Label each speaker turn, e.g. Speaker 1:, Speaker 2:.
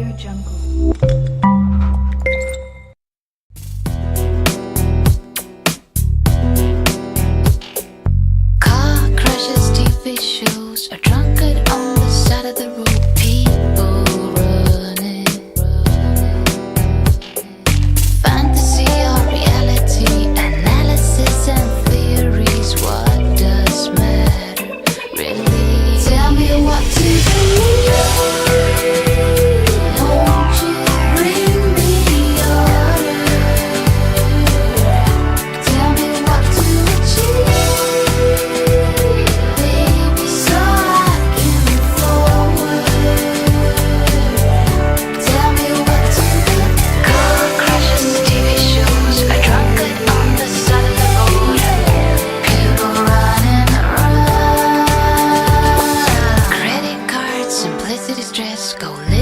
Speaker 1: Car crashes, TV shows, a drunkard on the side of the road. People running. Fantasy or reality, analysis and theories. What does matter, really? Tell me what to believe. Won't you bring me order? Tell me what to achieve, baby, so I can move forward. Tell me what to do. Car crashes, TV shows, a drunkard on the side of the road. People running around. Credit cards, simplicity, stress, go live.